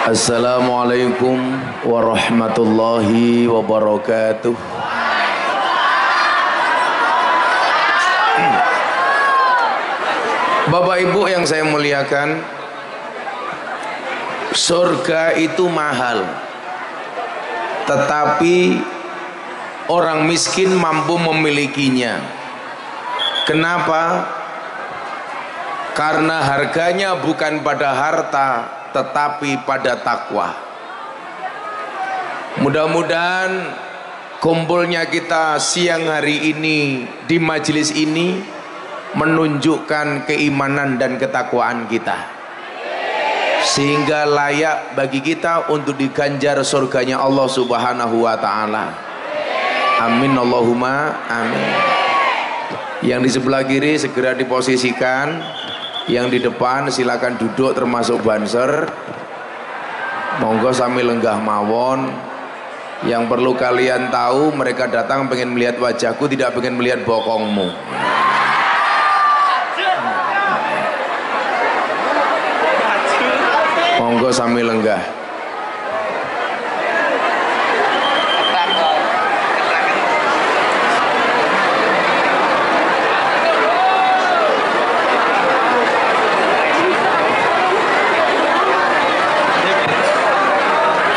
Assalamualaikum warahmatullahi wabarakatuh. Bapak Ibu yang saya muliakan, surga itu mahal, tetapi orang miskin mampu memilikinya. Kenapa? Karena harganya bukan pada harta, tetapi pada takwa. Mudah-mudahan kumpulnya kita siang hari ini di majelis ini menunjukkan keimanan dan ketakwaan kita, sehingga layak bagi kita untuk diganjar surganya Allah Subhanahu wa ta'ala. Amin Allahumma amin. Yang di sebelah kiri segera diposisikan, yang di depan silakan duduk termasuk banser. Monggo sambil lenggah mawon. Yang perlu kalian tahu, mereka datang pengen melihat wajahku, tidak pengen melihat bokongmu. Monggo sambil lenggah.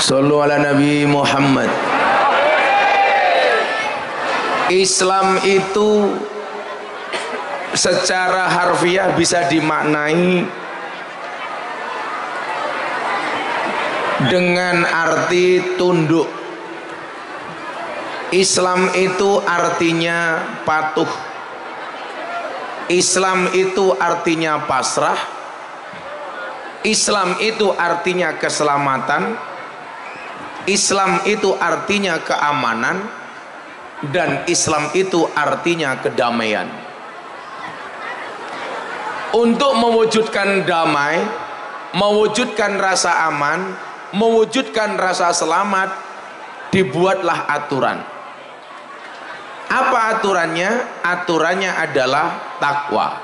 Sallu ala Nabi Muhammad. Islam itu secara harfiah bisa dimaknai dengan arti tunduk. Islam itu artinya patuh. Islam itu artinya pasrah. Islam itu artinya keselamatan. Islam itu artinya keamanan, dan Islam itu artinya kedamaian. Untuk mewujudkan damai, mewujudkan rasa aman, mewujudkan rasa selamat, dibuatlah aturan. Apa aturannya? Aturannya adalah takwa.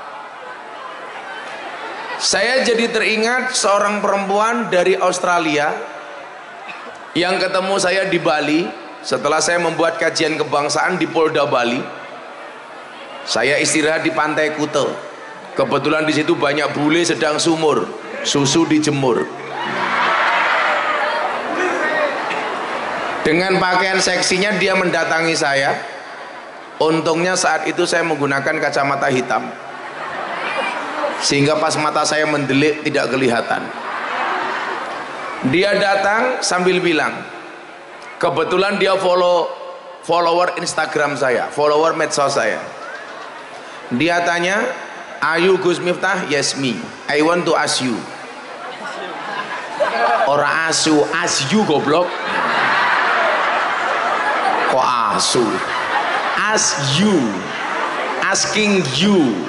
Saya jadi teringat seorang perempuan dari Australia yang ketemu saya di Bali setelah saya membuat kajian kebangsaan di Polda Bali. Saya istirahat di Pantai Kuta. Kebetulan di situ banyak bule sedang sumur, susu dijemur. Dengan pakaian seksinya dia mendatangi saya. Untungnya saat itu saya menggunakan kacamata hitam, sehingga pas mata saya mendelik tidak kelihatan. Dia datang sambil bilang, kebetulan dia follower Instagram saya, follower medsos saya. Dia tanya, "Are you Gus Miftah?" "Yes, me. I want to ask you." Ora asu, ask you goblok. Kok asu? Ask you, asking you.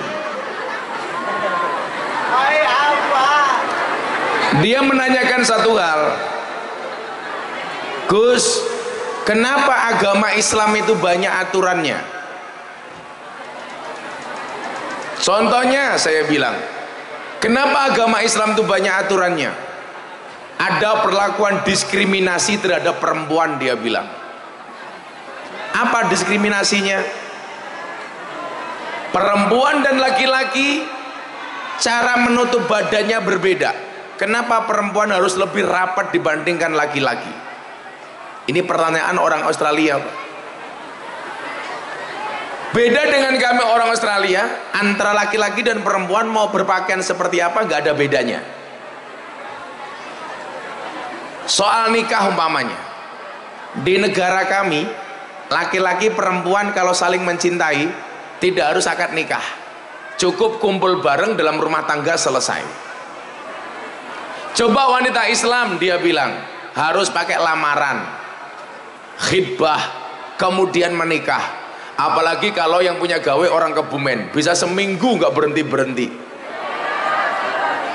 Dia menanyakan satu hal, "Gus, kenapa agama Islam itu banyak aturannya?" Contohnya saya bilang, kenapa agama Islam itu banyak aturannya? Ada perlakuan diskriminasi terhadap perempuan, dia bilang. Apa diskriminasinya? Perempuan dan laki-laki cara menutup badannya berbeda. Kenapa perempuan harus lebih rapat dibandingkan laki-laki? Ini pertanyaan orang Australia, Pak. Beda dengan kami orang Australia, antara laki-laki dan perempuan mau berpakaian seperti apa nggak ada bedanya. Soal nikah umpamanya, di negara kami, laki-laki perempuan kalau saling mencintai tidak harus akad nikah, cukup kumpul bareng dalam rumah tangga selesai. Coba wanita Islam, dia bilang harus pakai lamaran, khidbah, kemudian menikah. Apalagi kalau yang punya gawe orang Kebumen, bisa seminggu nggak berhenti-berhenti.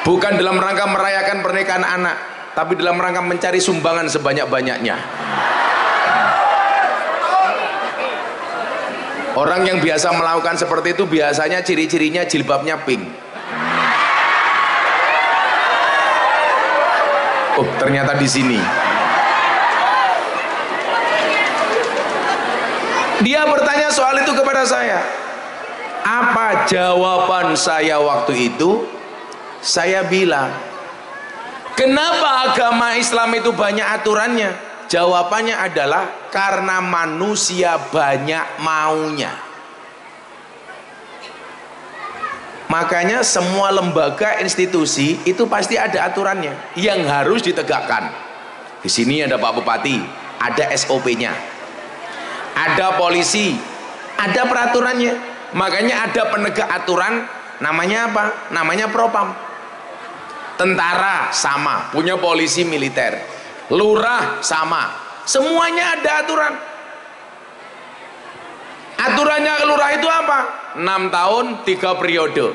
Bukan dalam rangka merayakan pernikahan anak, tapi dalam rangka mencari sumbangan sebanyak-banyaknya. Orang yang biasa melakukan seperti itu biasanya ciri-cirinya jilbabnya pink. Oh, ternyata di sini. Dia bertanya soal itu kepada saya. Apa jawaban saya waktu itu? Saya bilang, kenapa agama Islam itu banyak aturannya? Jawabannya adalah karena manusia banyak maunya. Makanya semua lembaga institusi itu pasti ada aturannya yang harus ditegakkan. Di sini ada Pak Bupati, ada SOP-nya. Ada polisi, ada peraturannya. Makanya ada penegak aturan, namanya apa? Namanya propam. Tentara sama, punya polisi militer. Lurah sama, semuanya ada aturan. Aturannya lurah itu apa? 6 tahun 3 periode.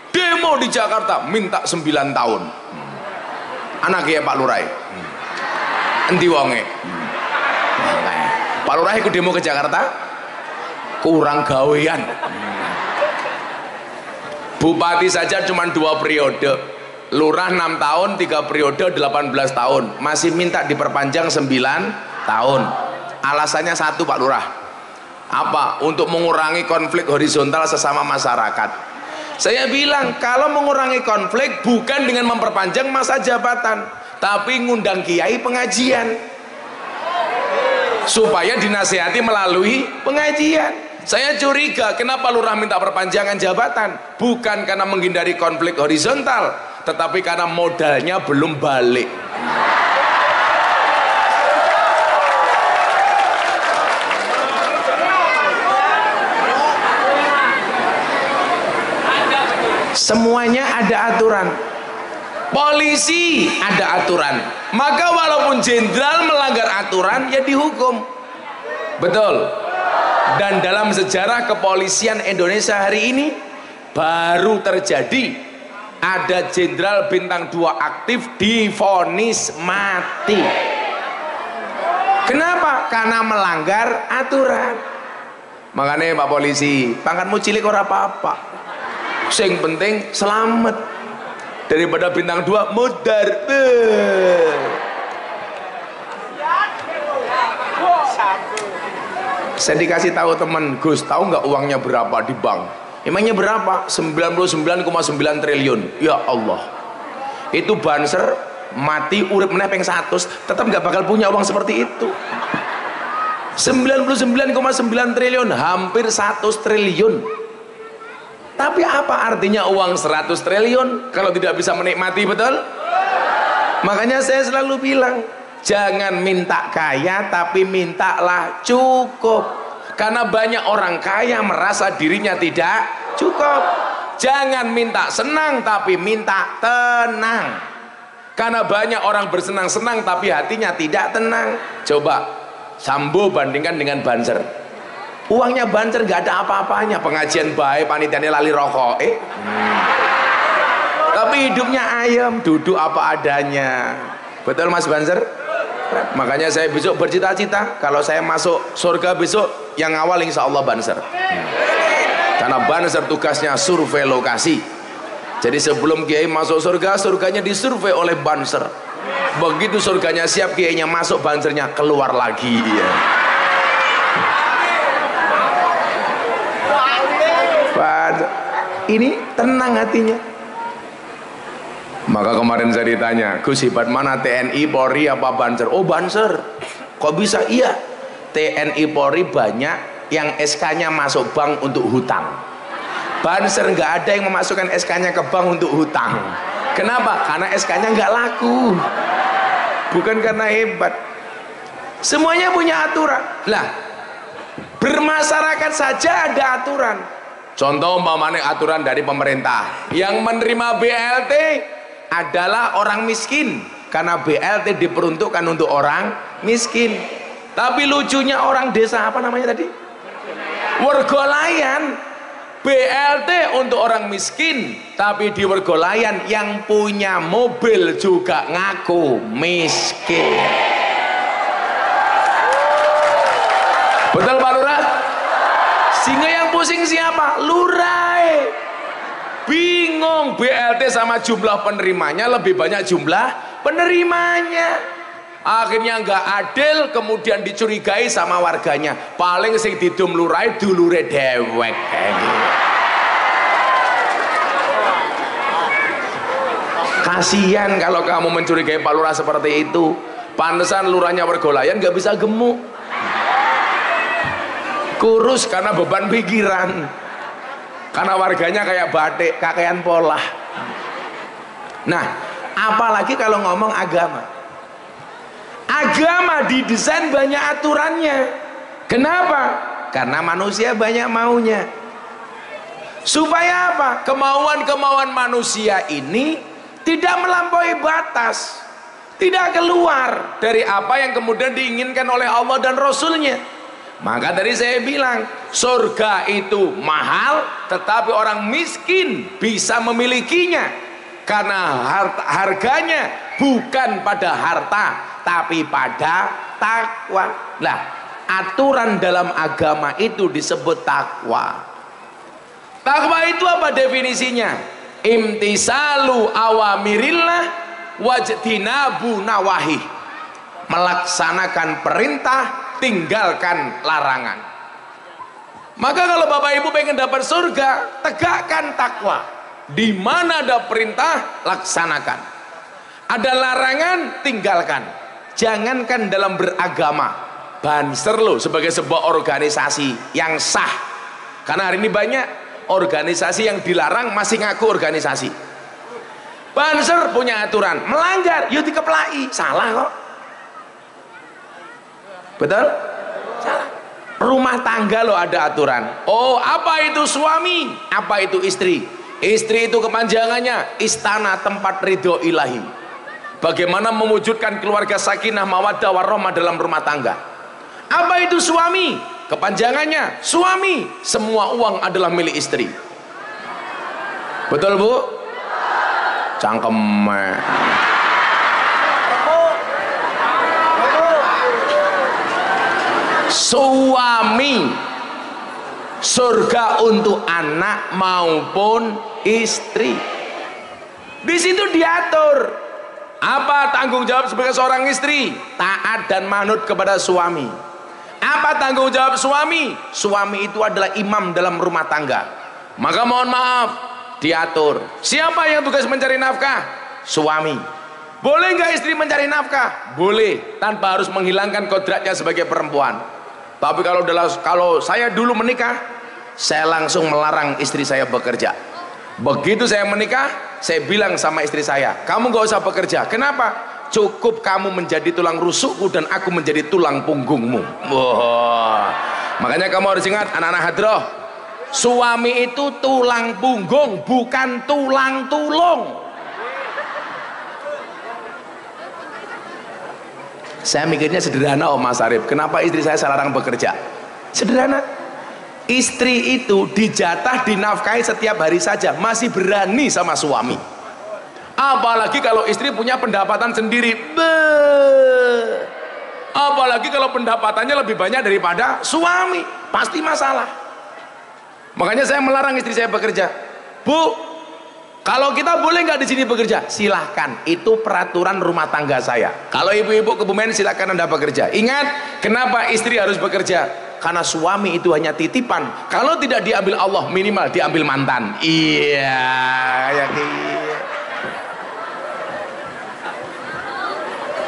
Demo di Jakarta minta 9 tahun. Anak ya Pak Lurah. Endi wonge? Pak Lurah ikut demo ke Jakarta? Kurang gawean. Bupati saja cuma 2 periode. Lurah 6 tahun 3 periode 18 tahun. Masih minta diperpanjang 9 tahun. Alasannya satu Pak Lurah. Apa? Untuk mengurangi konflik horizontal sesama masyarakat. Saya bilang kalau mengurangi konflik bukan dengan memperpanjang masa jabatan, tapi ngundang kiai pengajian supaya dinasihati melalui pengajian. Saya curiga kenapa lurah minta perpanjangan jabatan, bukan karena menghindari konflik horizontal, tetapi karena modalnya belum balik. Semuanya ada aturan. Polisi ada aturan. Maka walaupun jenderal melanggar aturan ya dihukum. Betul. Dan dalam sejarah kepolisian Indonesia hari ini baru terjadi ada jenderal bintang 2 aktif divonis mati. Kenapa? Karena melanggar aturan. Makanya Pak Polisi, pangkatmu cilik ora apa-apa, sing penting selamat. Daripada bintang 2 mudar. Saya dikasih tahu teman, Gus, tahu nggak uangnya berapa di bank? Emangnya berapa? 99,9 triliun. Ya Allah, itu banser mati urip meneh ping 100 tetap nggak bakal punya uang seperti itu. 99,9 triliun, hampir 100 triliun. Tapi apa artinya uang 100 triliun kalau tidak bisa menikmati, betul? Makanya saya selalu bilang, jangan minta kaya tapi mintalah cukup. Karena banyak orang kaya merasa dirinya tidak cukup. Jangan minta senang tapi minta tenang. Karena banyak orang bersenang-senang tapi hatinya tidak tenang. Coba Sambo bandingkan dengan Banser. Uangnya Banser gak ada apa-apanya, pengajian baik, panitianya lali rokok, tapi hidupnya ayam, duduk apa adanya. Betul Mas Banser? Makanya saya besok bercita-cita kalau saya masuk surga besok yang awal insya Allah Banser. Karena Banser tugasnya survei lokasi. Jadi sebelum kiai masuk surga, surganya disurvei oleh Banser. Begitu surganya siap, kiainya masuk, Bansernya keluar lagi. Ya. Ini tenang hatinya. Maka kemarin saya ditanya, Gus, hebat mana TNI, Polri apa Banser? Oh Banser. Kok bisa? Iya, TNI Polri banyak yang SK-nya masuk bank untuk hutang. Banser nggak ada yang memasukkan SK-nya ke bank untuk hutang. Kenapa? Karena SK-nya nggak laku. Bukan karena hebat. Semuanya punya aturan. Lah, bermasyarakat saja ada aturan. Contoh umpamanya aturan dari pemerintah, yang menerima BLT adalah orang miskin, karena BLT diperuntukkan untuk orang miskin. Tapi lucunya orang desa, apa namanya tadi? Wergolayan. BLT untuk orang miskin, tapi di Wergolayan yang punya mobil juga ngaku miskin. Betul Pak Lurah? Sehingga yang pusing siapa? Lurah. Bingung, BLT sama jumlah penerimanya lebih banyak jumlah penerimanya. Akhirnya nggak adil, kemudian dicurigai sama warganya. Paling sing didum lurai dulure dewek kayak gitu. Kasihan kalau kamu mencurigai Pak Lurah seperti itu. Pantesan lurahnya Wergolayan nggak bisa gemuk, kurus karena beban pikiran, karena warganya kayak batik, kakean pola. Nah, apalagi kalau ngomong agama. Agama didesain banyak aturannya. Kenapa? Karena manusia banyak maunya. Supaya apa? Kemauan-kemauan manusia ini tidak melampaui batas, tidak keluar dari apa yang kemudian diinginkan oleh Allah dan Rasulnya. Maka tadi saya bilang, surga itu mahal, tetapi orang miskin bisa memilikinya karena harganya bukan pada harta, tapi pada takwa. Nah, aturan dalam agama itu disebut takwa. Takwa itu apa definisinya? Imtisalu awamirillah wajtinabu nawahi. Melaksanakan perintah, tinggalkan larangan. Maka kalau Bapak Ibu pengen dapat surga, tegakkan takwa. Di mana ada perintah, laksanakan. Ada larangan, tinggalkan. Jangankan dalam beragama, Banser loh sebagai sebuah organisasi yang sah. Karena hari ini banyak organisasi yang dilarang masih ngaku organisasi. Banser punya aturan, melanggar yuk dikeplai, salah kok. Betul? Salah. Rumah tangga loh ada aturan. Oh, apa itu suami? Apa itu istri? Istri itu kepanjangannya istana tempat ridho ilahi. Bagaimana mewujudkan keluarga sakinah mawaddah warahmah dalam rumah tangga. Apa itu suami? Kepanjangannya suami, semua uang adalah milik istri. Betul Bu? Cangkem. Suami surga untuk anak maupun istri. Di situ diatur apa tanggung jawab sebagai seorang istri, taat dan manut kepada suami. Apa tanggung jawab suami? Suami itu adalah imam dalam rumah tangga. Maka mohon maaf, diatur. Siapa yang tugas mencari nafkah? Suami. Boleh nggak istri mencari nafkah? Boleh, tanpa harus menghilangkan kodratnya sebagai perempuan. Tapi kalau saya dulu menikah, saya langsung melarang istri saya bekerja. Begitu saya menikah, saya bilang sama istri saya, kamu gak usah bekerja. Kenapa? Cukup kamu menjadi tulang rusukku dan aku menjadi tulang punggungmu. Wah. Makanya kamu harus ingat anak-anak hadroh, suami itu tulang punggung, bukan tulang tulung. Saya mikirnya sederhana Om Mas Arif. Kenapa istri saya larang bekerja? Sederhana. Istri itu dijatah dinafkahi setiap hari saja, masih berani sama suami. Apalagi kalau istri punya pendapatan sendiri. Apalagi kalau pendapatannya lebih banyak daripada suami, pasti masalah. Makanya saya melarang istri saya bekerja. Bu, kalau kita boleh nggak di sini bekerja? Silahkan, itu peraturan rumah tangga saya. Kalau ibu-ibu Kebumen silahkan Anda bekerja. Ingat, kenapa istri harus bekerja? Karena suami itu hanya titipan. Kalau tidak diambil Allah, minimal diambil mantan. Iya, kayak gitu.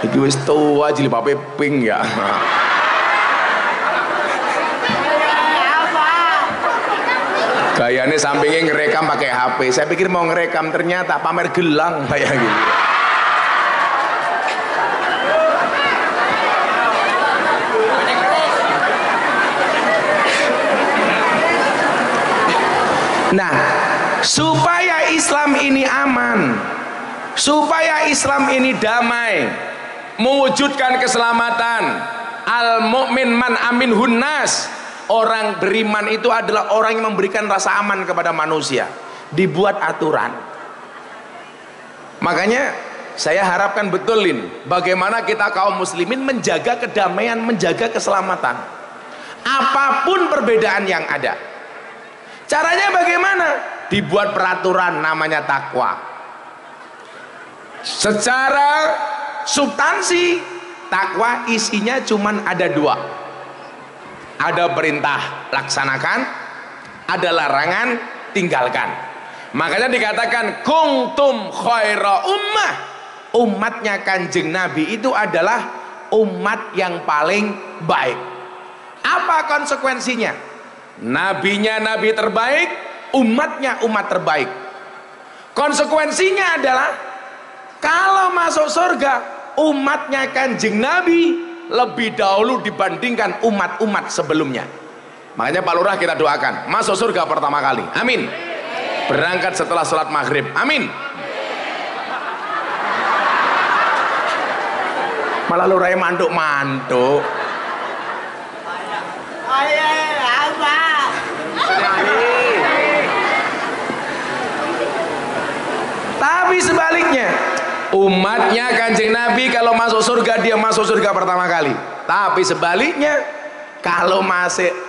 Iki wis tua jilbabe pink ya. Gayanya sampingnya ngerekam pakai HP. Saya pikir mau ngerekam, ternyata pamer gelang kayak gitu. Nah, supaya Islam ini aman, supaya Islam ini damai, mewujudkan keselamatan, al mukmin man amin hunnas, orang beriman itu adalah orang yang memberikan rasa aman kepada manusia. Dibuat aturan. Makanya saya harapkan betulin bagaimana kita kaum muslimin menjaga kedamaian, menjaga keselamatan, apapun perbedaan yang ada. Caranya bagaimana? Dibuat peraturan namanya takwa. Secara substansi takwa isinya cuman ada dua, ada perintah laksanakan, ada larangan tinggalkan. Makanya dikatakan kuntum khaira ummah, umatnya Kanjeng Nabi itu adalah umat yang paling baik. Apa konsekuensinya? Nabinya nabi terbaik, umatnya umat terbaik. Konsekuensinya adalah kalau masuk surga, umatnya Kanjeng Nabi lebih dahulu dibandingkan umat-umat sebelumnya. Makanya Pak Lurah kita doakan masuk surga pertama kali, amin. Berangkat setelah sholat maghrib, amin. Malah Lurahnya mantuk-mantuk. Tapi sebaliknya, umatnya Kanjeng Nabi kalau masuk surga dia masuk surga pertama kali. Tapi sebaliknya, kalau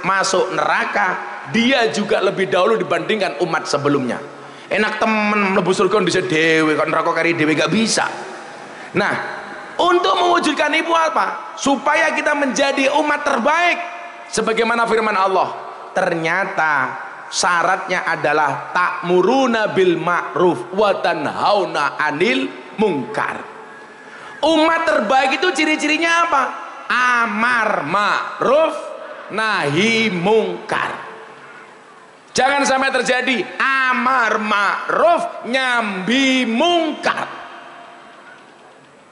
masuk neraka dia juga lebih dahulu dibandingkan umat sebelumnya. Enak temen mlebu surga bisa dewe, kan neraka kari dewe gak bisa. Nah, untuk mewujudkan itu apa? Supaya kita menjadi umat terbaik sebagaimana firman Allah. Ternyata syaratnya adalah ta'muruna bil ma'ruf wa tanhauna 'anil munkar. Umat terbaik itu ciri-cirinya apa? Amar ma'ruf nahi munkar. Jangan sampai terjadi amar ma'ruf nyambi munkar.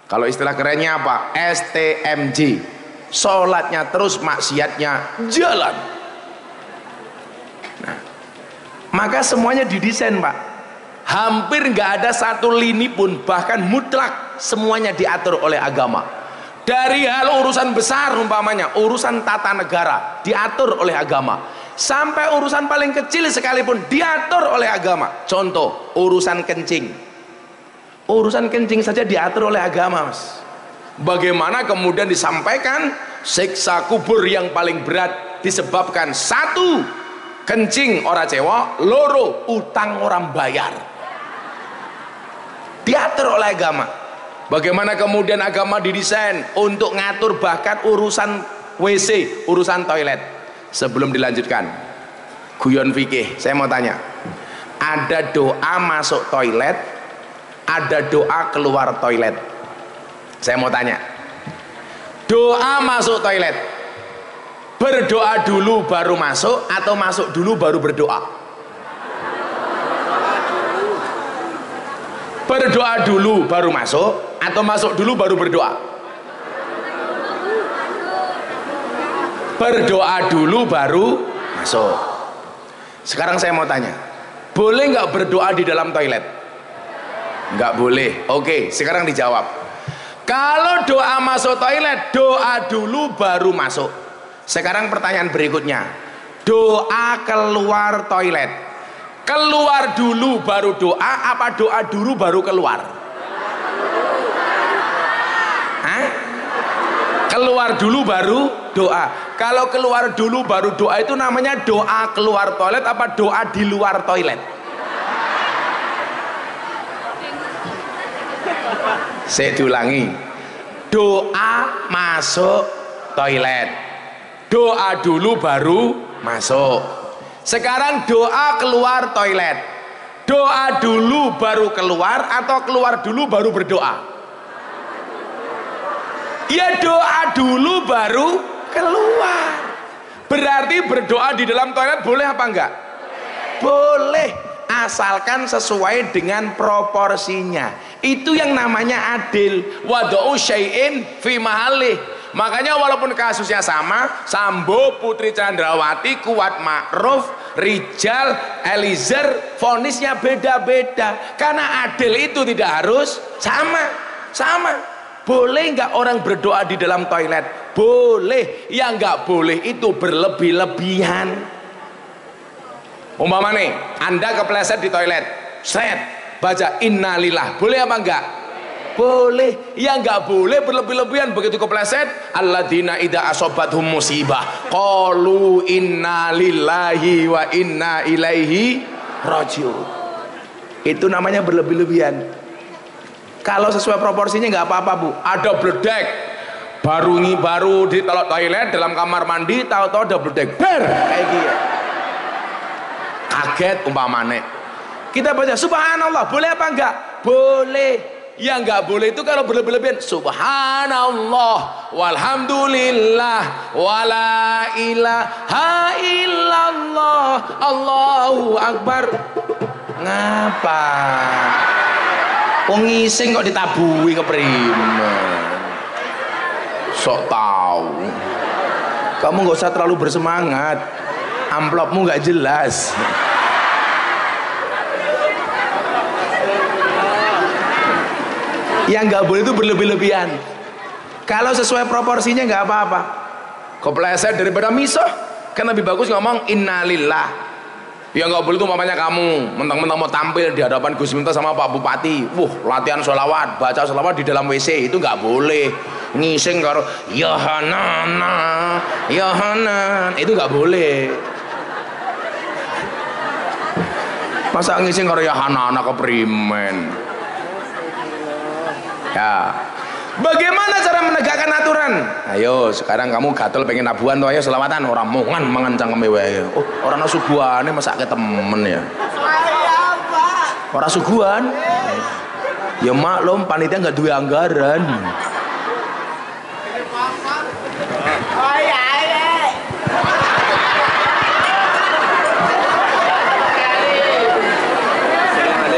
Kalau istilah kerennya apa? STMJ, sholatnya terus maksiatnya jalan. Nah, maka semuanya didesain Pak, hampir nggak ada satu lini pun, bahkan mutlak semuanya diatur oleh agama. Dari hal urusan besar umpamanya urusan tata negara diatur oleh agama, sampai urusan paling kecil sekalipun diatur oleh agama. Contoh urusan kencing, urusan kencing saja diatur oleh agama Mas. Bagaimana kemudian disampaikan siksa kubur yang paling berat disebabkan satu, kencing orang cewek, loro utang orang bayar, diatur oleh agama. Bagaimana kemudian agama didesain untuk ngatur bahkan urusan WC, urusan toilet. Sebelum dilanjutkan guyon fikih, saya mau tanya, ada doa masuk toilet, ada doa keluar toilet. Saya mau tanya, doa masuk toilet berdoa dulu baru masuk atau masuk dulu baru berdoa? Berdoa dulu baru masuk atau masuk dulu baru berdoa? Berdoa dulu baru masuk. Sekarang saya mau tanya, boleh nggak berdoa di dalam toilet? Nggak boleh. Oke, sekarang dijawab. Kalau doa masuk toilet, doa dulu baru masuk. Sekarang pertanyaan berikutnya, doa keluar toilet, keluar dulu baru doa apa doa dulu baru keluar? Hah? Keluar dulu baru doa. Kalau keluar dulu baru doa itu namanya doa keluar toilet apa doa di luar toilet? Saya diulangi, doa masuk toilet, doa dulu baru masuk. Sekarang doa keluar toilet, doa dulu baru keluar atau keluar dulu baru berdoa? Ya doa dulu baru keluar. Berarti berdoa di dalam toilet boleh apa enggak? Boleh, asalkan sesuai dengan proporsinya. Itu yang namanya adil. Wada'u syai'in fi mahalih. Makanya walaupun kasusnya sama, Sambo Putri Chandrawati, Kuat Ma'ruf, Rijal, Eliezer, vonisnya beda-beda. Karena adil itu tidak harus sama. Boleh nggak orang berdoa di dalam toilet? Boleh. Yang nggak boleh itu berlebih-lebihan. Umpama nih, Anda kepleset di toilet, set, baca innalillah, boleh apa enggak? Boleh. Yang nggak boleh berlebih-lebihan, begitu kepleset, alladzina idza asobathum musibah qalu innalillahi wa inna ilaihi rajiun. Itu namanya berlebih-lebihan. Kalau sesuai proporsinya nggak apa-apa Bu. Ada bledek, baru di toilet dalam kamar mandi, tahu-tahu ada bledek, ber kayak gitu. Kaget umpamane. Kita baca subhanallah, boleh apa enggak? Boleh. Yang enggak boleh itu kalau berlebihan. Subhanallah, walhamdulillah, wala ilaha illallah, Allahu akbar. Ngapa? Wong ngising kok ditabui keprimen. Sok tahu. Kamu nggak usah terlalu bersemangat. Amplopmu nggak jelas. Yang nggak boleh itu berlebih-lebihan. Kalau sesuai proporsinya nggak apa-apa. Kepleset daripada misah, kan lebih bagus ngomong innalillah. Ya nggak boleh itu mamanya kamu mentang-mentang mau tampil di hadapan Gus Miftah sama Pak Bupati, latihan sholawat, baca sholawat di dalam WC, itu nggak boleh. Ngising karo ya hanana, ya hanan, itu nggak boleh. Masa ngising karo ya hanana keprimen? Ya, bagaimana cara menegakkan aturan? Ayo, sekarang kamu gatel pengen nabuhan tuh, ayo selawatan. Orang mongan mangan cangkeme wae. Oh, orang suguhane mesake temen ya. Orang suguhan. Ya maklum panitia nggak duwe anggaran.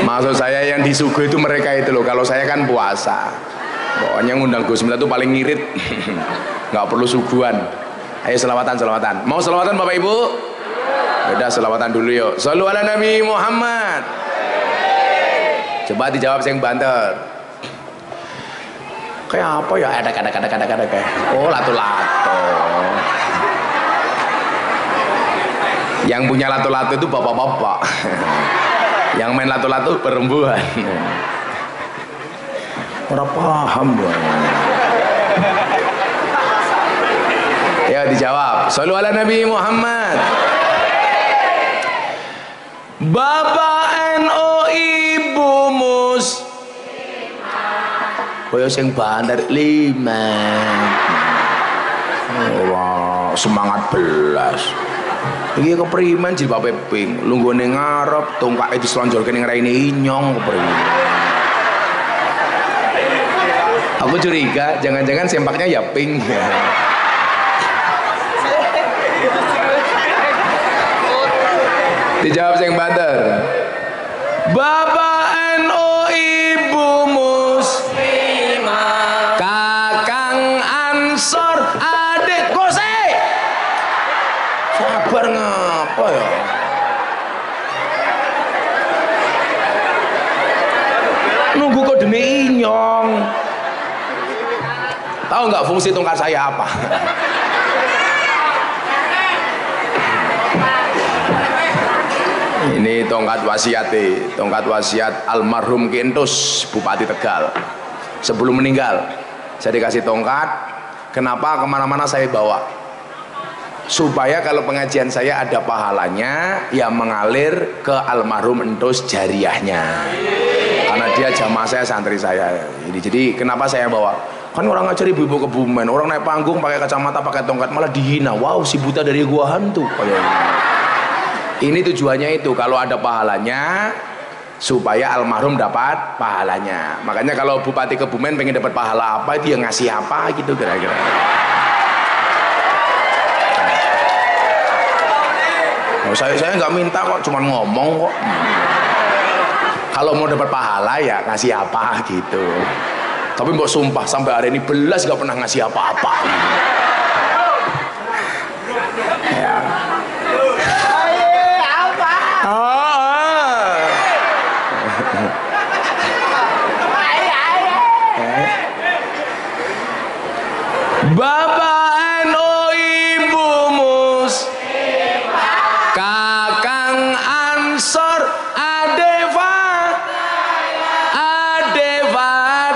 Maksud saya yang disuguh itu mereka itu loh. Kalau saya kan puasa. Pokoknya ngundang Gus Miftah itu paling ngirit. Nggak perlu suguhan. Ayo selawatan. Mau selawatan Bapak Ibu? Udah selawatan dulu yuk. Shallu ala Nabi Muhammad. Coba dijawab yang banter. Kayak apa ya? Ada kayak. Oh, lato-lato. Yang punya lato-lato itu bapak-bapak. Yang main lato-lato perempuan. Orang paham dong. Ya dijawab. Shallu ala Nabi Muhammad. Bapak NU Ibu Mus. Koyo sing bandar 5. Wah, semangat belas. Iki keprimen jilbabe pink, lunggone ngarep, tongkake dislonjorke ning raine inyong keprimen. Aku curiga jangan-jangan sempaknya ya pink. Dijawab sing banter. Bapak NU Ibu Muslimah, Kakang Ansor, adik Gose. Sabar ngapa ya? Nunggu kok demi inyong. Tahu nggak fungsi tongkat saya apa? Ini tongkat wasiat almarhum Kentus Bupati Tegal. Sebelum meninggal saya dikasih tongkat. Kenapa kemana-mana saya bawa? Supaya kalau pengajian saya ada pahalanya yang mengalir ke almarhum Entus jariahnya. Karena dia jamaah saya, santri saya. Jadi kenapa saya bawa? Kan orang ngajar ibu-ibu Kebumen, orang naik panggung pakai kacamata, pakai tongkat malah dihina. Wow, si buta dari gua hantu. Ini tujuannya itu, kalau ada pahalanya supaya almarhum dapat pahalanya. Makanya kalau Bupati Kebumen pengen dapat pahala apa, dia ngasih apa gitu kira-kira. Oh, saya nggak minta kok, cuman ngomong kok. Kalau mau dapat pahala ya ngasih apa gitu. Tapi mbok sumpah sampai hari ini belas gak pernah ngasih apa-apa. Ya. Bapak NU Ibu Muslimah, Kakang Ansor, Adeva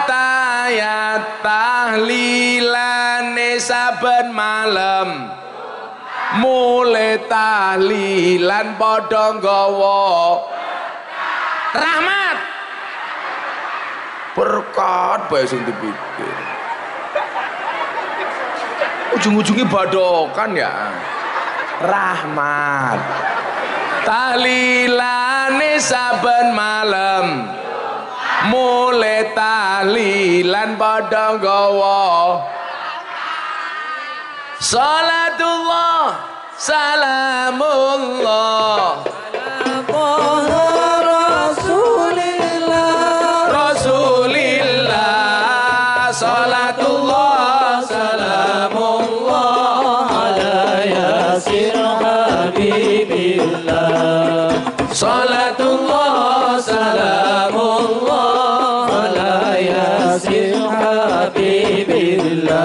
tayat tahlilane saben malam, mulai tahlilan padha nggawa rahmat berkah. akad bae sing dipikir. Ujung-ujungnya badokan ya. Rahmat. Tahlilane saben malam. Mulai tahlilan padha nggawa. Salatullah salamullah Rasulillah salatullah salamullah ala yasir habibillah salatullah salamullah ala yasir habibillah.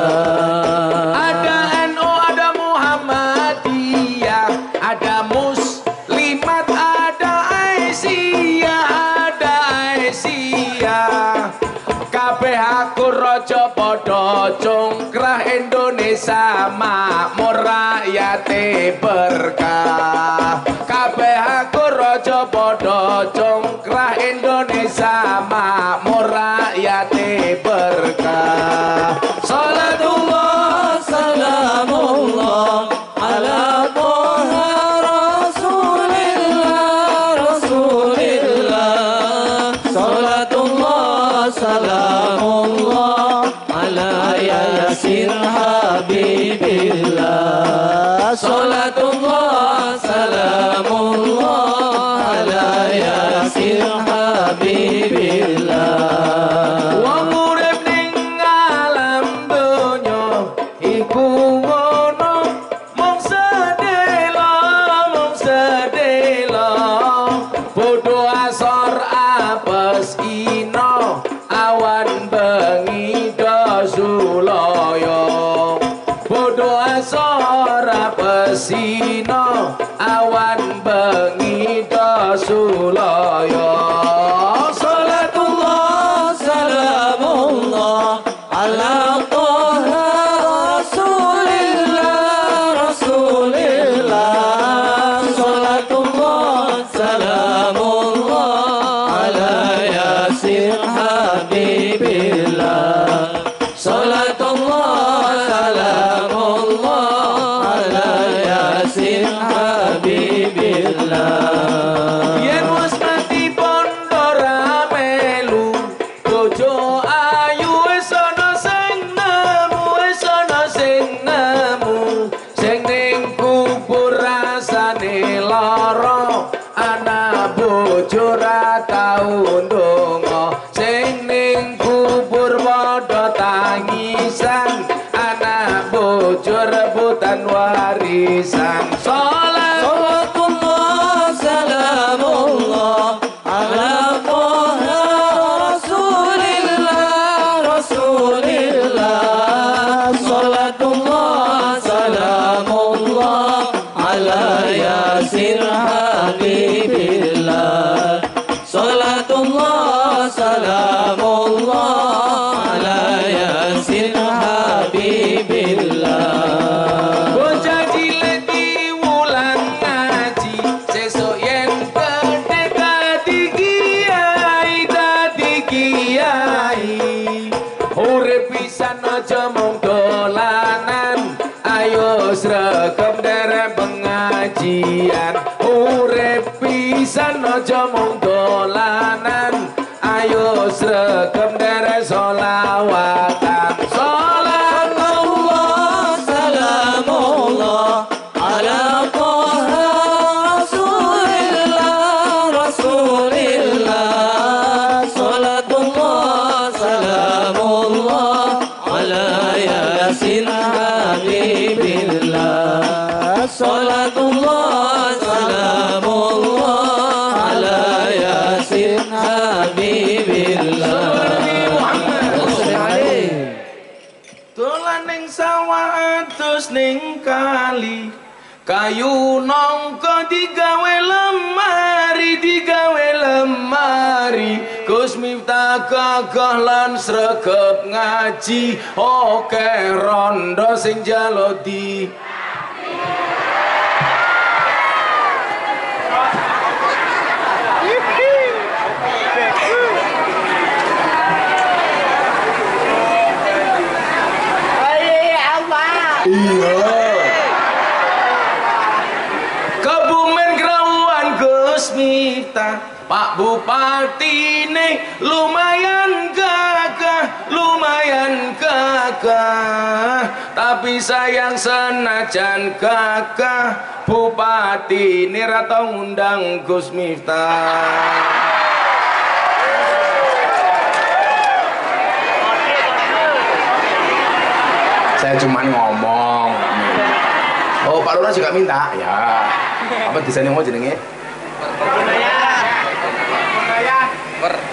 Raja padha congkrah Indonesia makmur rakyate berkah. Kabeh akur raja padha congkrah Indonesia makmur rakyate berkah. Salatullah salamullah ala Toha Rasulillah Rasulillah. Salatullah salamullah Yasir habibillah salatullah salamullah ala yasir habibillah. Wong urip ning alam donya iku ngono mung sedelo bodho asor apes ino awan bengi Sulaya bodho asor pesino awan bengi Sulaya. Salatullah salamullah ala Toha Rasulillah Rasulillah. Salatullah salamullah ala yasir habibillah. Salatullah salamullah ala yasin habibillah. Yen wis mati pondo ramelu bojo ayu wis ana sing nemu sing ning kubur rasane lara ana bojo ra tau ndonga sing ning kubur padha tangisan anak bojo rebutan warisan. Salatullah salamullah ala Toha Rasulillah Rasulillah. Salatullah salamullah ala yasir habibillah. Salatullah salamullah ala yasir habibillah. Bocah cilik diwulang ngaji sesuk yen gedhe dadi kiai urip pisan aja mung dolanan ayo sregep derek pengajian. Urip pisan aja mung dolanan ayo sregep derek sholawatan. Salatullah salamullah ala Toha Rasulillah Rasulillah. Salatullah salamullah ala yasin habibillah. Salatullah salamullah ala yasin habibillah. Dolan ning sawah atus ning kali kayu nongko digawe lemari Gus Miftah gagah lan sregep ngaji oke rondo sing jalodi. Iya. Kebumen Krawan Gus Miftah, Pak Bupati nih lumayan gagah, tapi sayang senajan gagah, Bupati ini rata ngundang Gus Miftah. Saya cuma ngomong. Oh, Pak Lurah juga minta. Ya. Apa desainnya mau jenenge?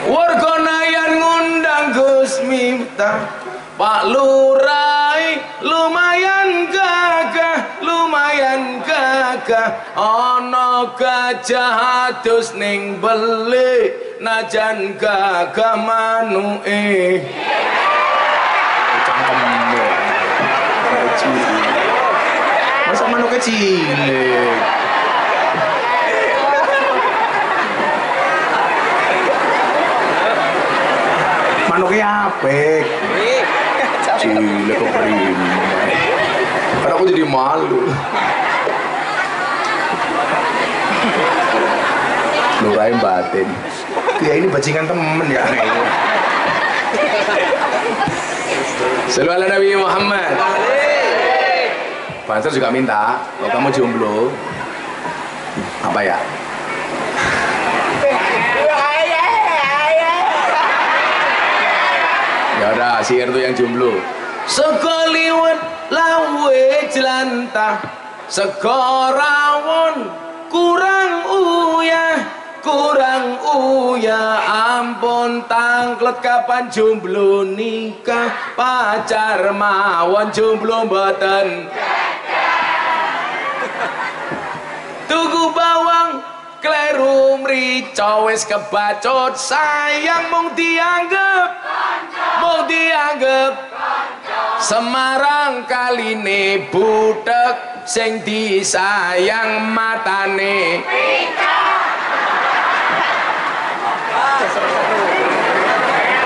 Wargonayan ngundang Gus Miftah. Pak Lurah lumayan gagah. Ana gajah adus ning beli, najan gagah manuke. Cangkemmu. Masa manuk kecil. Manuknya apik. Cilik keprim. Karena aku jadi malu. Lurain batin. Ya ini bajingan temen ya. Selalu ala Nabi Muhammad. Banser juga minta, kalau kamu jomblo, apa ya? Ya udah, sihir tuh yang jomblo. Sekaliwat lawe jelantah, sekorawon kurang uyah, ampun tangklet kapan jomblo nikah, pacar mawon jomblo mboten. Tuku bawang kleru mrica wis kebacut, sayang mung dianggep Semarang kaline butek, sing disayang matane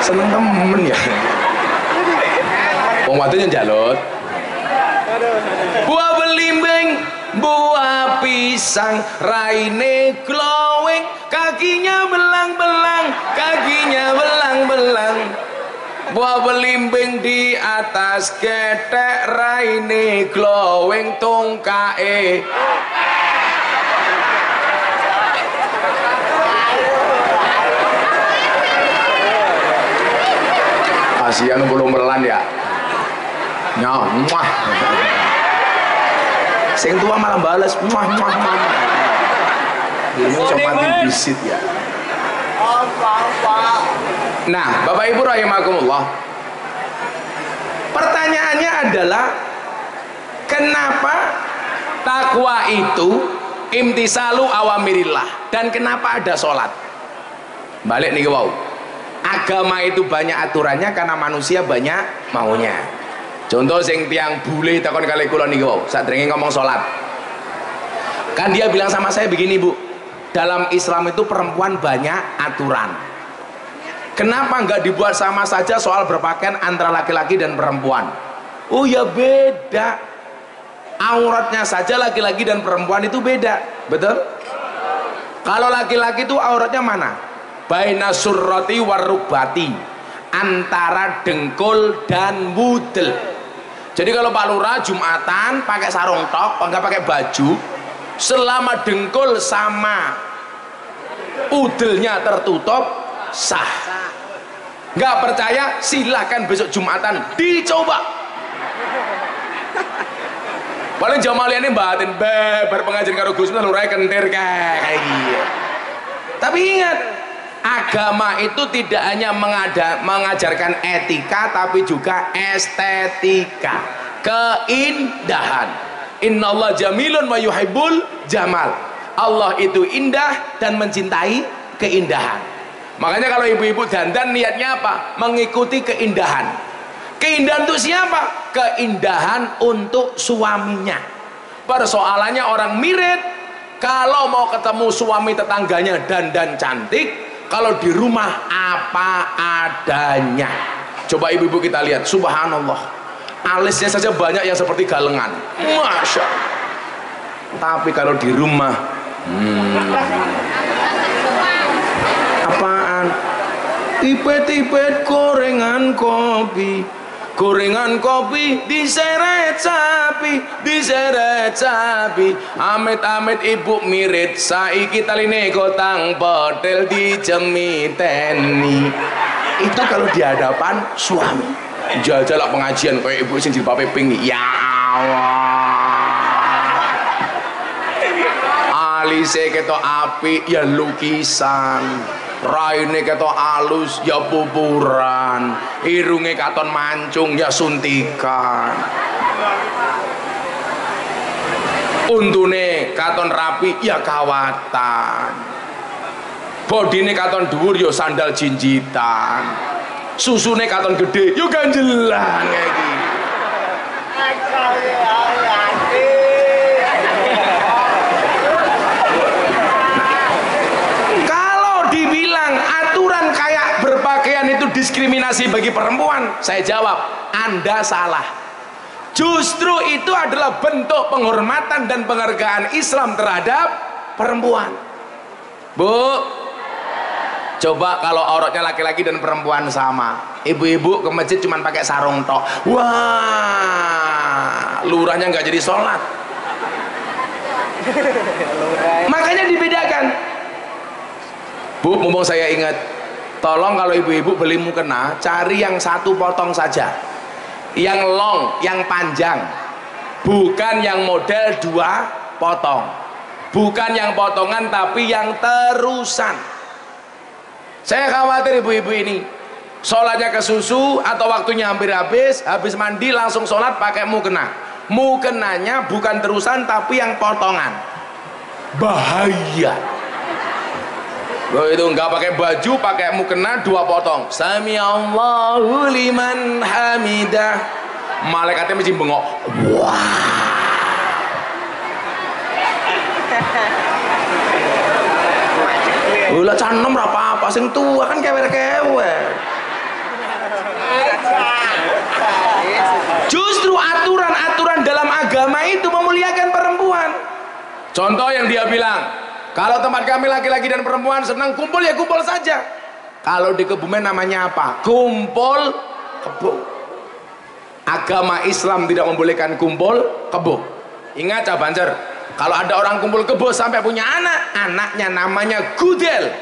seneng temen ya. Wong wadon njaluk buah belimbing, buah pisang, raine glowing, kakinya belang-belang. Buah belimbing di atas ketek, raine glowing, tungkae kasihan belum melan ya. Muah. Sing tua malah balas muah. Ini cuma bisit ya. Nah, Bapak Ibu rahimakumullah, pertanyaannya adalah kenapa takwa itu imtisalu awamirillah, dan kenapa ada sholat? Balik nih wow. Agama itu banyak aturannya karena manusia banyak maunya. Contoh sing tiang bule takon kali kula niki wau, sadurunge ngomong salat. Kan dia bilang sama saya begini, Bu. Dalam Islam itu perempuan banyak aturan. Kenapa enggak dibuat sama saja soal berpakaian antara laki-laki dan perempuan? Oh ya beda. Auratnya saja laki-laki dan perempuan itu beda. Betul? Kalau laki-laki itu auratnya mana? Baina surrati warubati, antara dengkul dan wudel. Jadi kalau Pak Lurah Jumatan pakai sarung tok, enggak pakai baju, selama dengkul sama udelnya tertutup sah. Nggak percaya silahkan besok Jumatan dicoba. Paling jamaliannya batin berpengajian karo Gus Miftah Lurah kentir kayak gitu. Tapi ingat, agama itu tidak hanya mengajarkan etika, tapi juga estetika, keindahan. Innallaha jamilun wa yuhibbul jamal. Allah itu indah dan mencintai keindahan. Makanya kalau ibu-ibu dandan niatnya apa? Mengikuti keindahan. Keindahan untuk siapa? Keindahan untuk suaminya. Persoalannya orang mirip, kalau mau ketemu suami tetangganya dandan cantik, kalau di rumah apa adanya. Coba ibu-ibu kita lihat, subhanallah, alisnya saja banyak yang seperti galengan, masya. Tapi kalau di rumah apaan? Tipet-tipet gorengan kopi, gorengan kopi diseret sapi, amit-amit ibu mirit, saiki taline gotang bodel dijemiteni. Itu kalau di hadapan suami. Jajalak pengajian kayak ibu sing jilbabe pink. Ya Allah, alise ketok api ya lukisan, raine ketok alus ya pupuran, irunge katon mancung ya suntikan, untune katon rapi ya kawatan, bodine katon dhuwur ya sandal jinjitan, susune katon gede yo ganjelan iki. Kalau dibilang aturan kayak berpakaian itu diskriminasi bagi perempuan, saya jawab, Anda salah. Justru itu adalah bentuk penghormatan dan penghargaan Islam terhadap perempuan. Bu, coba kalau auratnya laki-laki dan perempuan sama, ibu-ibu ke masjid cuma pakai sarung tok, wah, lurahnya nggak jadi sholat. Makanya dibedakan. Bu, mumpung saya ingat, tolong kalau ibu-ibu beli mukena, cari yang satu potong saja, yang long, yang panjang, bukan yang model dua potong, bukan yang potongan tapi yang terusan. Saya khawatir ibu-ibu ini sholatnya ke susu atau waktunya hampir habis mandi langsung sholat pakai mukena. Mukenanya bukan terusan tapi yang potongan. Bahaya. Loh, itu nggak pakai baju, pakai mukena dua potong. Sami Allahu liman hamidah. Malaikatnya mesti bengok. Wah. Ulah canom apa-apa, sing tua kan kewer-kewer. Justru aturan-aturan dalam agama itu memuliakan perempuan. Contoh yang dia bilang, kalau tempat kami laki-laki dan perempuan senang kumpul ya kumpul saja. Kalau di Kebumen namanya apa? Kumpul kebo. Agama Islam tidak membolehkan kumpul kebo. Ingat Cah Banjar, kalau ada orang kumpul kebo sampai punya anak, anaknya namanya gudel.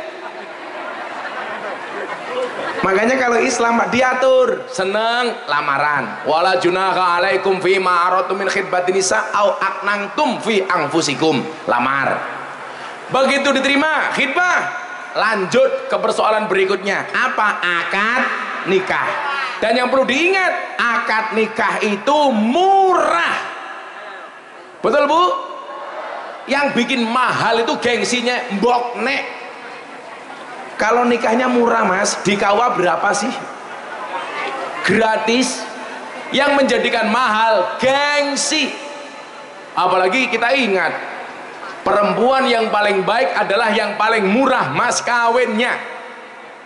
Makanya kalau Islam diatur, seneng lamaran. Wala junaha alaikum fi ma aratum min khidbatin nisa au aknantum fi anfusikum. Lamar. Begitu diterima khidbah, lanjut ke persoalan berikutnya. Apa? Akad nikah. Dan yang perlu diingat, akad nikah itu murah. Betul Bu? Yang bikin mahal itu gengsinya mbok nek. Kalau nikahnya murah Mas, di KUA berapa sih? Gratis. Yang menjadikan mahal gengsi. Apalagi kita ingat, perempuan yang paling baik adalah yang paling murah mas kawinnya.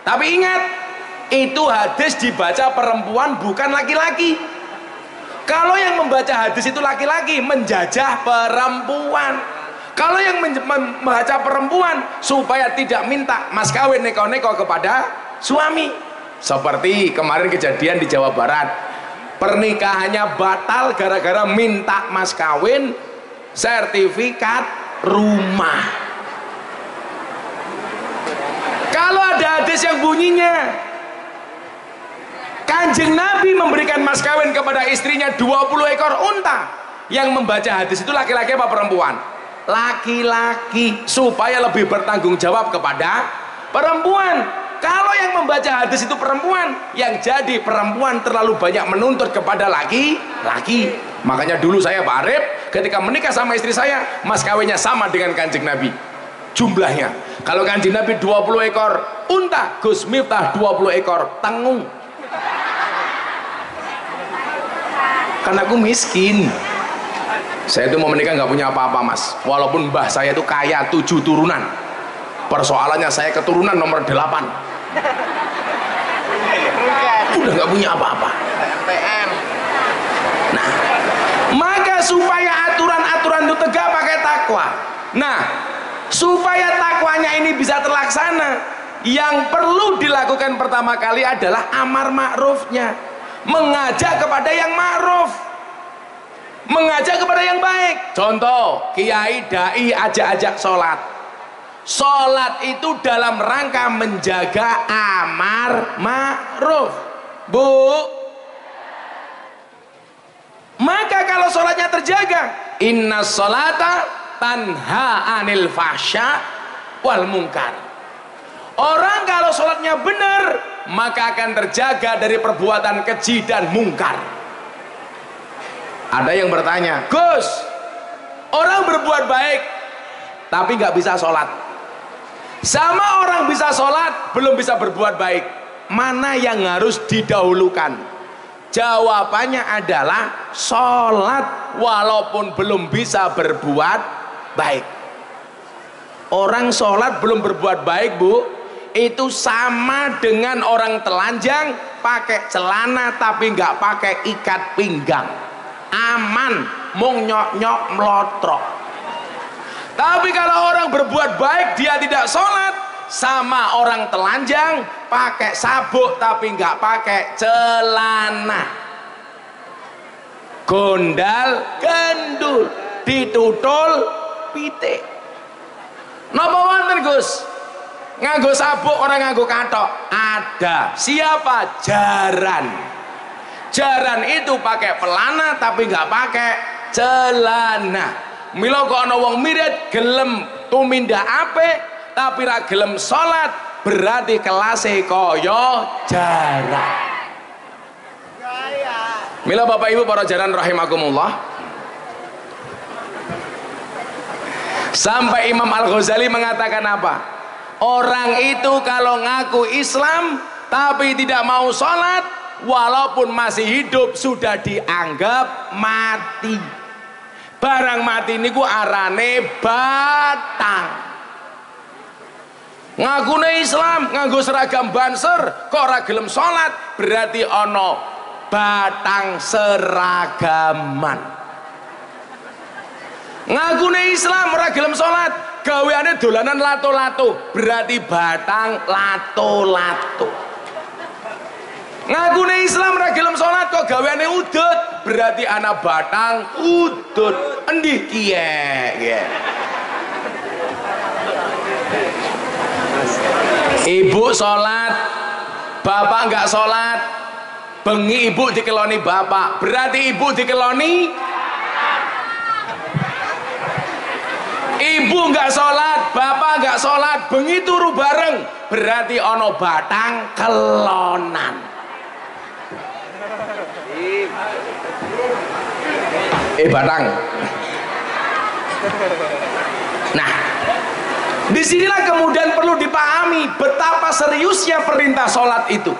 Tapi ingat, itu hadis dibaca perempuan bukan laki-laki. Kalau yang membaca hadis itu laki-laki, menjajah perempuan. Kalau yang membaca perempuan supaya tidak minta mas kawin neko-neko kepada suami. Seperti kemarin kejadian di Jawa Barat, pernikahannya batal gara-gara minta mas kawin sertifikat rumah. Kalau ada hadis yang bunyinya Kanjeng Nabi memberikan mas kawin kepada istrinya 20 ekor unta, yang membaca hadis itu laki-laki apa perempuan? Laki-laki, supaya lebih bertanggung jawab kepada perempuan. Kalau yang membaca hadis itu perempuan, yang jadi perempuan terlalu banyak menuntut kepada laki-laki. Makanya dulu saya Pak Arif ketika menikah sama istri saya, mas kawinnya sama dengan Kanjeng Nabi jumlahnya. Kalau Kanjeng Nabi 20 ekor unta, Gus Miftah 20 ekor tengung. Karena aku miskin. Saya itu mau menikah nggak punya apa-apa mas, walaupun mbah saya itu kaya 7 turunan. Persoalannya saya keturunan nomor 8. Udah nggak punya apa-apa. supaya aturan-aturan itu tegak pakai takwa. Nah, supaya takwanya ini bisa terlaksana, yang perlu dilakukan pertama kali adalah amar ma'rufnya, mengajak kepada yang ma'ruf, mengajak kepada yang baik. Contoh, kiai dai ajak-ajak sholat. Sholat itu dalam rangka menjaga amar ma'ruf, Bu. Maka kalau sholatnya terjaga, inna sholata tanha anil fahsya wal munkar. Orang kalau sholatnya benar, maka akan terjaga dari perbuatan keji dan mungkar. Ada yang bertanya, Gus, orang berbuat baik tapi nggak bisa sholat, sama orang bisa sholat belum bisa berbuat baik, mana yang harus didahulukan? Jawabannya adalah sholat walaupun belum bisa berbuat baik. Orang sholat belum berbuat baik, Bu, itu sama dengan orang telanjang pakai celana tapi nggak pakai ikat pinggang, aman, mung nyok-nyok melotrok. Tapi kalau orang berbuat baik dia tidak sholat, sama orang telanjang pakai sabuk tapi nggak pakai celana, gondal gendul, ditutul pitik. Napa wonten, Gus? Nganggo sabuk orang nganggo katok? Ada. Siapa? Jaran. Jaran itu pakai pelana tapi nggak pakai celana. Mila kok ana wong mirit gelem tumindak apik tapi ra gelem sholat, berarti kelase kaya jaran. Mila Bapak Ibu para jaran rahimakumullah, sampai Imam Al-Ghazali mengatakan apa? Orang itu kalau ngaku Islam tapi tidak mau sholat, walaupun masih hidup sudah dianggap mati. Barang mati niku arane batang. Ngakune Islam, nganggo seragam banser, kok ora gelem sholat, berarti ono batang seragaman. Ngakune Islam ora gelem sholat, gaweane dolanan lato-lato, berarti batang lato-lato. Ngakune Islam ora gelem sholat, kok gaweane udut, berarti anak batang udut. Endi kiye. Ibu sholat, bapak nggak sholat, bengi ibu dikeloni bapak, berarti ibu dikeloni. Ibu nggak sholat, bapak nggak sholat, bengi turu bareng, berarti ono batang kelonan. Batang. Nah, disinilah kemudian perlu dipahami betapa seriusnya perintah sholat itu.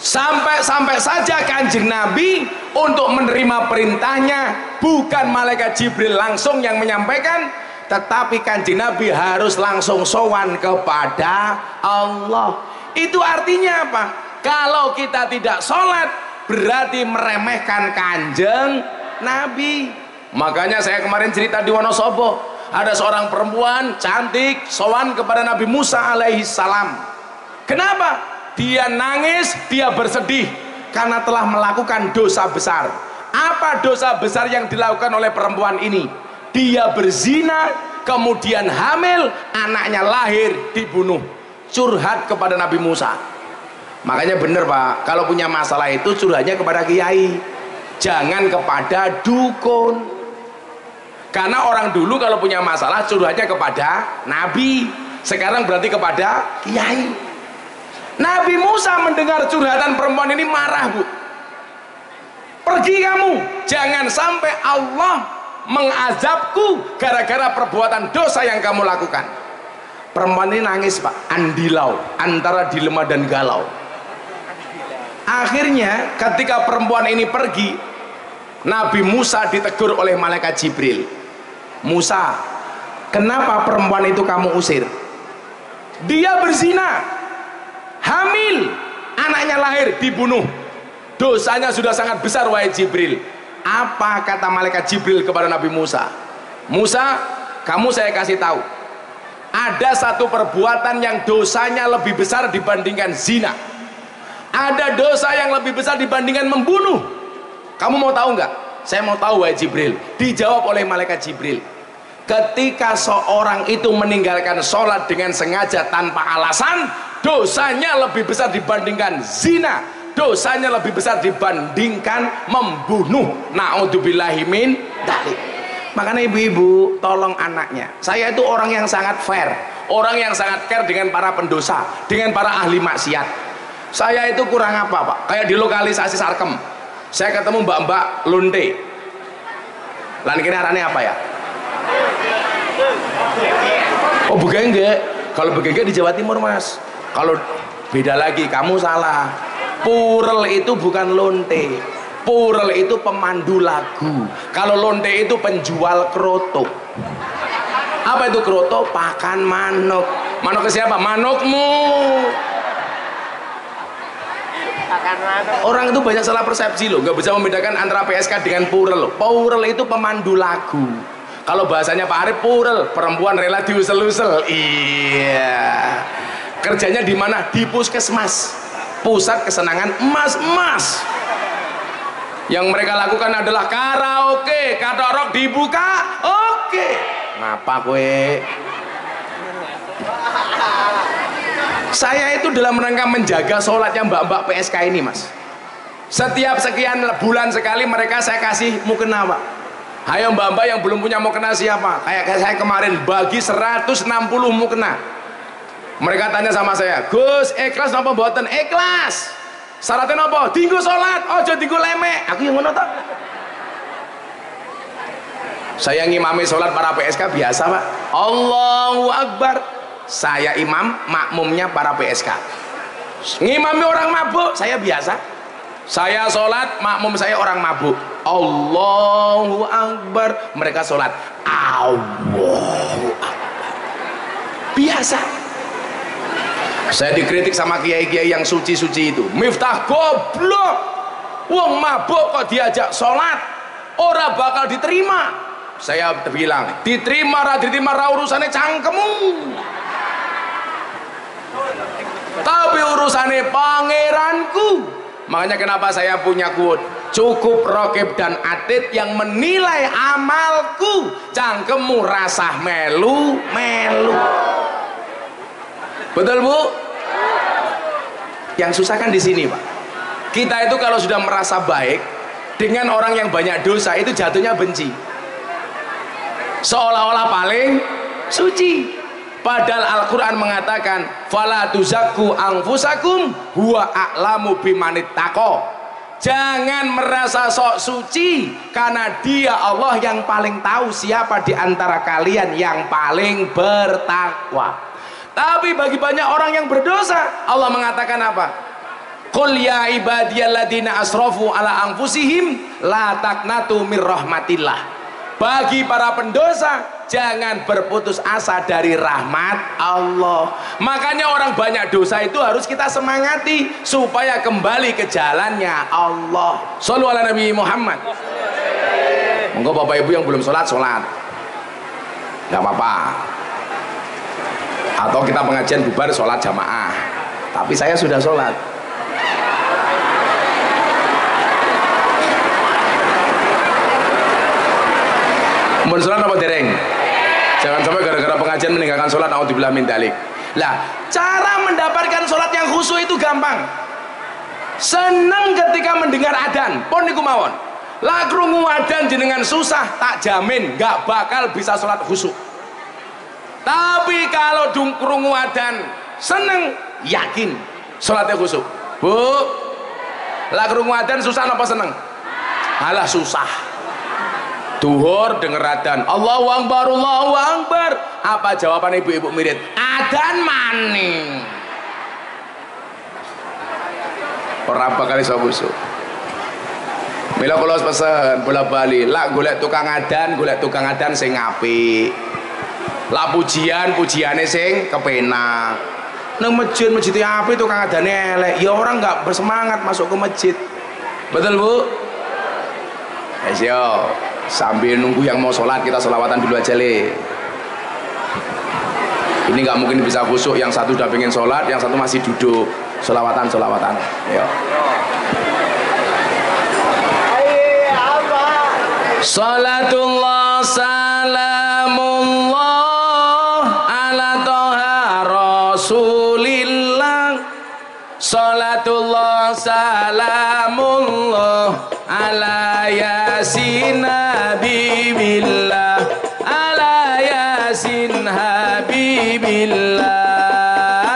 Sampai saja Kanjeng Nabi untuk menerima perintahnya bukan malaikat Jibril langsung yang menyampaikan, tetapi Kanjeng Nabi harus langsung sowan kepada Allah. Itu artinya apa? Kalau kita tidak sholat berarti meremehkan Kanjeng Nabi. Makanya saya kemarin cerita di Wonosobo, ada seorang perempuan cantik sowan kepada Nabi Musa alaihi salam. Kenapa? Dia nangis, dia bersedih karena telah melakukan dosa besar. Apa dosa besar yang dilakukan oleh perempuan ini? Dia berzina, kemudian hamil, anaknya lahir, dibunuh. Curhat kepada Nabi Musa. Makanya benar Pak, kalau punya masalah itu curhatnya kepada kiai, jangan kepada dukun. Karena orang dulu kalau punya masalah curhatnya kepada Nabi, sekarang berarti kepada kiai. Nabi Musa mendengar curhatan perempuan ini marah, Bu. Pergi kamu, jangan sampai Allah mengazabku gara-gara perbuatan dosa yang kamu lakukan. Perempuan ini nangis Pak, andilau, antara dilema dan galau. Akhirnya ketika perempuan ini pergi, Nabi Musa ditegur oleh malaikat Jibril. Musa, kenapa perempuan itu kamu usir? Dia berzina, hamil, anaknya lahir, dibunuh. Dosanya sudah sangat besar wahai Jibril. Apa kata malaikat Jibril kepada Nabi Musa? Musa, kamu saya kasih tahu, ada satu perbuatan yang dosanya lebih besar dibandingkan zina. Ada dosa yang lebih besar dibandingkan membunuh. Kamu mau tahu nggak? Saya mau tahu, wahai Jibril. Dijawab oleh malaikat Jibril, ketika seorang itu meninggalkan sholat dengan sengaja tanpa alasan, dosanya lebih besar dibandingkan zina, dosanya lebih besar dibandingkan membunuh. Na'udzubillahi min dzalik. Makanya ibu-ibu tolong anaknya. Saya itu orang yang sangat fair, orang yang sangat care dengan para pendosa, dengan para ahli maksiat. Saya itu kurang apa Pak? Kayak di lokalisasi Sarkem, saya ketemu mbak-mbak lonte. Lan kene arane apa ya? Oh begengge. Kalau begengge di Jawa Timur Mas. Kalau beda lagi, kamu salah. Purel itu bukan lonte. Purel itu pemandu lagu. Kalau lonte itu penjual kroto. Apa itu kroto? Pakan manuk. Manuk ke siapa? Manukmu. Orang itu banyak salah persepsi loh, nggak bisa membedakan antara PSK dengan purel. Purel itu pemandu lagu. Kalau bahasanya Pak Arif, purel perempuan rela diusel-usel. Iya. Kerjanya di mana? Di puskesmas, pusat kesenangan emas-emas. Yang mereka lakukan adalah karaoke, katorok dibuka, oke. Ngapa kue? Saya itu dalam rangka menjaga sholatnya mbak-mbak PSK ini Mas. Setiap sekian bulan sekali mereka saya kasih mukena Pak. Ayo mbak-mbak yang belum punya mukena siapa? Kayak saya kemarin bagi 160 mukena. Mereka tanya sama saya, Gus ikhlas napa mboten? Ikhlas. Syaratnya napa? Dinggo sholat, ojo dinggo lemek. Aku yang ngono toh. Saya ngimami sholat para PSK biasa Pak. Allahu Akbar. Saya imam, makmumnya para PSK. Ngimami orang mabuk, saya biasa. Saya sholat, makmum saya orang mabuk. Allahu Akbar. Mereka sholat, Allahu Akbar. Biasa. Saya dikritik sama kiai-kiai yang suci-suci itu. Miftah goblok. Wong mabuk kok diajak sholat, ora bakal diterima. Saya bilang, diterima urusannya cangkemmu. Tapi urusannya pangeranku. Makanya kenapa saya punya quote, cukup Rokib dan Atid yang menilai amalku, cangkemmu rasah melu-melu. Betul Bu? Yang susah kan di sini Pak. Kita itu kalau sudah merasa baik dengan orang yang banyak dosa itu jatuhnya benci, seolah-olah paling suci. Padahal Al-Quran mengatakan fala tuzakku anfusakum huwa a'lamu bimanittaqo. Jangan merasa sok suci, karena dia Allah yang paling tahu siapa di antara kalian yang paling bertakwa. Tapi bagi banyak orang yang berdosa, Allah mengatakan apa? Qul ya ibadiyalladzina asrafu ala anfusihim la taqnatu mir rahmatillah. Bagi para pendosa, jangan berputus asa dari rahmat Allah. Makanya orang banyak dosa itu harus kita semangati supaya kembali ke jalannya Allah. Shallu ala Nabi Muhammad. Monggo Bapak Ibu yang belum sholat, sholat. Gak apa-apa. Atau kita pengajian bubar sholat jamaah. Tapi saya sudah sholat. Mun sholat apa dereng? Jangan sampai gara-gara pengajian meninggalkan sholat, naudzubillah min dzalik. Lah, cara mendapatkan sholat yang khusyuk itu gampang. Senang ketika mendengar adzan, pun niku mawon. Lah krungu adzan jenengan susah, tak jamin nggak bakal bisa sholat khusyuk. Tapi kalau krungu adzan seneng, yakin sholatnya khusyuk. Bu, lah krungu adzan susah apa seneng? Alah susah. Duhur denger adzan, Allahu Akbar, Allahu Akbar. Apa jawaban ibu-ibu mirip? Adzan maning. Ora bakal iso khusyuk. Mila kula pesen bola-bali, lak golek tukang adzan sing apik. Lak pujiane sing kepenak. Nang masjid apik tukang adzane elek, ya orang nggak bersemangat masuk ke masjid. Betul Bu? Yo, sambil nunggu yang mau sholat kita sholawatan dulu aja le. Ini nggak mungkin bisa khusyuk, yang satu udah pengen sholat, yang satu masih duduk. Sholawatan. Yo. Salatullah salamullah ala toha rasulillah. Salatullah salamullah ala yasin habibillah, ala yasin habibillah.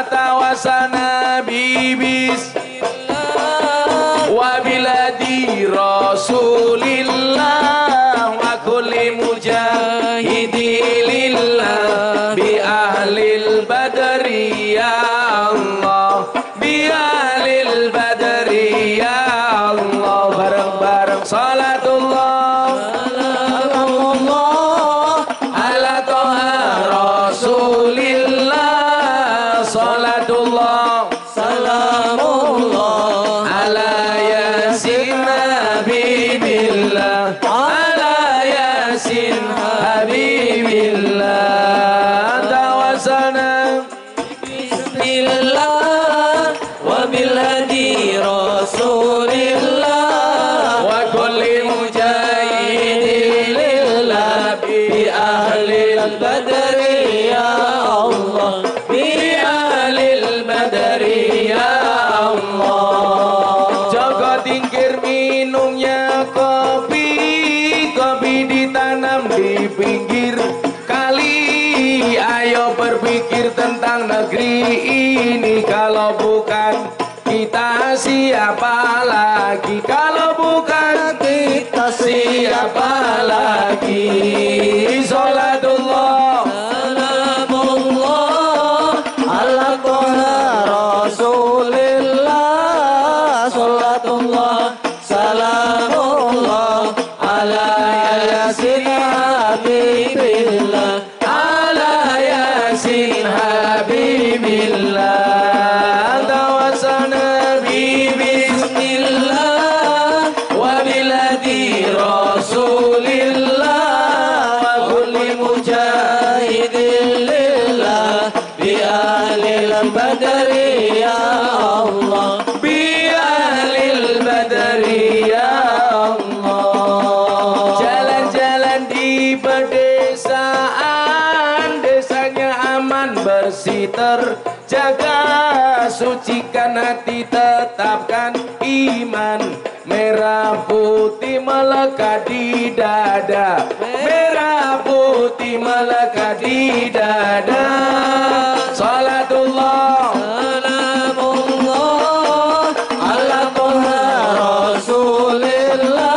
Tawasana bibis wa biladi rasulillah wa kulli mujahidilillah bi ahlil badri ya Allah, bi ahlil badri ya Allah. Bareng-bareng salatullah salamullah ala toha rasulillah. Salatullah salamullah ala yasin habibillah, ala yasin habibillah. Tawasana bismillah wa bil hadi rasulillah wa kulli mujahidin lillah bi ahlil badri ya Allah, bi ahlil badri ya Allah. Jaga tingkir minumnya kopi, kopi ditanam di pinggir kali. Ayo berpikir tentang negeri ini, kalau bukan kita siapa lagi? Kalau bukan kita siapa lagi? Salatullah salamullah ala toha rasulillah. Salatullah salamullah ala yasin habibillah, ala yasin habibillah. Tawasana bismillah wa biladi rasulillah wa kulli mujahidin lillah bi ahlil badri ya Allah, bi ahlil badri ya Allah. Jalan-jalan di pedesaan, desanya aman bersih terjaga. Sucikan hati, tetapkan iman. Merah putih melekat di dada, merah putih melekat di dada. Salatullah salamullah ala toha rasulillah.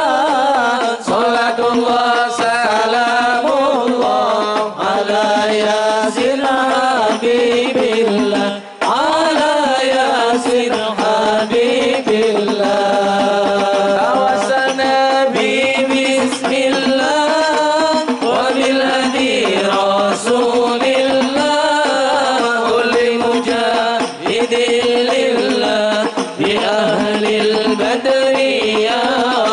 Salatullah salamullah ala yasin habibillah, ala yasin habibillah. Tawasana bismillah wa bil hadi rasulillah kulli mujahidin lillah bi ahlil badri ya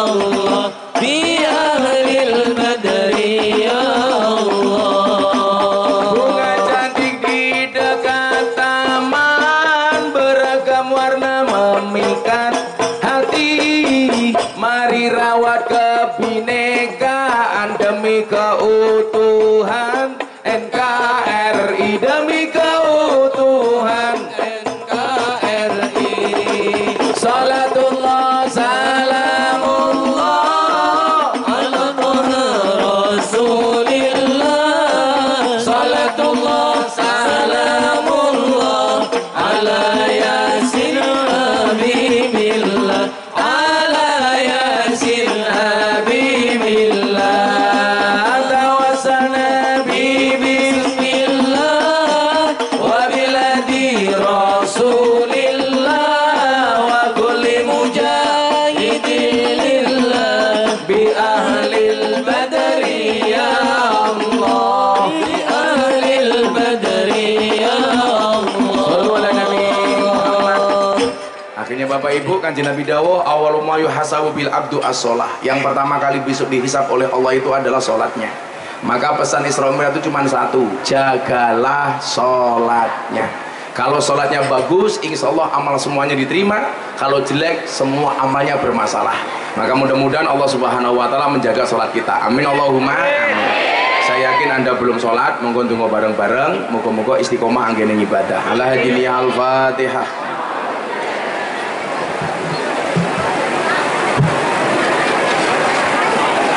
Allah, bi ahlil badri ya Allah. Bunga cantik di dekat taman, beragam warna memikat hati. Mari rawat kebinekaan demi keutuhan NKRI, demi keutuhan NKRI. Salatullah salamullah ala toha rasulillah. Salatullah salamullah ala yasin habibillah, ala yasin habibillah. Tawasana bismillah wa biladi rasulillah wa kulli mujahidin lillah bi ahlil badri ya Allah, bi ahlil badri ya Allah. Akhirnya Bapak Ibu, Kanjeng Nabi dawuh awwalu ma yuhasabu bil abdu as-shalah. Yang pertama kali besok dihisab oleh Allah itu adalah salatnya. Maka pesan Isra Mi'raj itu cuma satu, jagalah salatnya. Kalau salatnya bagus, insya Allah amal semuanya diterima. Kalau jelek, semua amalnya bermasalah. Maka mudah-mudahan Allah Subhanahu wa taala menjaga salat kita. Amin Allahumma amin. Saya yakin Anda belum sholat, monggo ndonga bareng-bareng, moga-moga istiqomah anggene ibadah. Ala hadini al-Fatihah.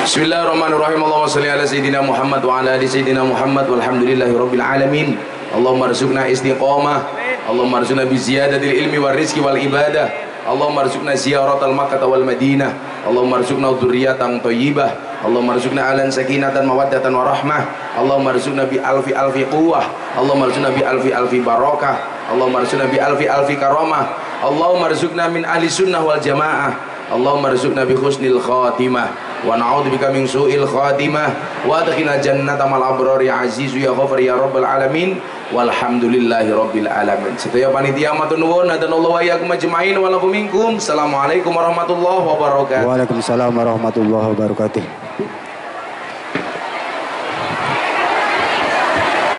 Bismillahirrahmanirrahim. Allahumma shalli ala sayyidina Muhammad wa ala ali sayyidina Muhammad walhamdulillahi rabbil alamin. Allahumma arzuqna istiqomah. Allahumma arzuqna bi ziyadatil ilmi wal rizqi wal ibadah. Allahumma arzuqna ziyaratal Makkah wal Madinah. Allahumma arzuqna dzurriyyatan thayyibah. Allahumma arzuqna alan sakinatan mawaddatan wa rahmah. Allahumma arzuqna bi alfi alfi quwwah. Allahumma arzuqna bi alfi alfi barakah. Allahumma arzuqna bi alfi alfi karamah. Allahumma arzuqna min ahli sunnah wal jamaah. Allahumma arzuqna bi husnil khatimah wa na'udzubika min su'il khatimah wa adkhilna jannata mal abrar ya aziz ya ghafar ya rabbal alamin walhamdulillahi rabbil alamin. Sedaya panitia matur nuwun hadanallahu wa iyyakum ajmain wa lakum minkum. Assalamualaikum warahmatullahi wabarakatuh. Waalaikumsalam warahmatullahi wabarakatuh.